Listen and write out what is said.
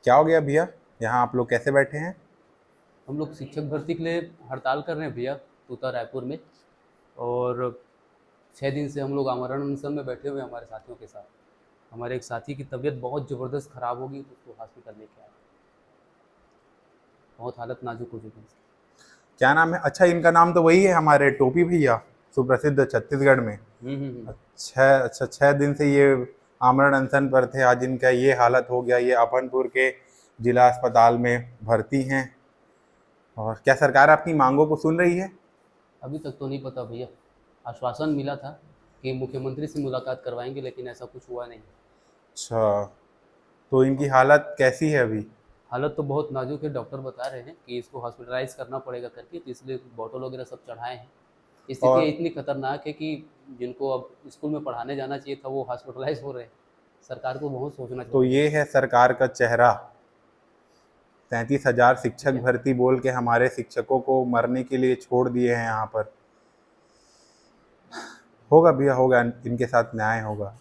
क्या हो गया भैया, यहाँ आप लोग कैसे बैठे हैं? हम लोग शिक्षक भर्ती के लिए हड़ताल कर रहे हैं भैया, तूता रायपुर में। और 6 दिन से हम लोग आमरण अनशन में बैठे हुए हैं हमारे साथियों के साथ। हमारे एक साथी की तबीयत बहुत ज़बरदस्त ख़राब होगी तो उसको हॉस्पिटल लेके आए। बहुत हालत नाजुक हो चुकी है इसकी। क्या नाम है? अच्छा, इनका नाम तो वही है हमारे टोपी भैया, सुप्रसिद्ध छत्तीसगढ़ में। हम्म। अच्छा, 6 दिन से ये आमरण अनशन पर थे, आज इनका ये हालत हो गया। ये अभनपुर के जिला अस्पताल में भर्ती हैं। और क्या सरकार आपकी मांगों को सुन रही है? अभी तक तो नहीं पता भैया। आश्वासन मिला था कि मुख्यमंत्री से मुलाकात करवाएंगे, लेकिन ऐसा कुछ हुआ नहीं। अच्छा, तो इनकी हालत कैसी है अभी? हालत तो बहुत नाजुक है, डॉक्टर बता रहे हैं कि इसको हॉस्पिटलाइज करना पड़ेगा करके, तो इसलिए बॉटल वगैरह सब चढ़ाए हैं। स्थिति और इतनी खतरनाक है कि जिनको अब स्कूल में पढ़ाने जाना चाहिए था वो हॉस्पिटलाइज हो रहे हैं। सरकार को बहुत सोचना तो चाहिए। ये है सरकार का चेहरा। 33,000 शिक्षक भैया भर्ती बोल के हमारे शिक्षकों को मरने के लिए छोड़ दिए हैं यहाँ पर। होगा भैया, होगा, इनके साथ न्याय होगा।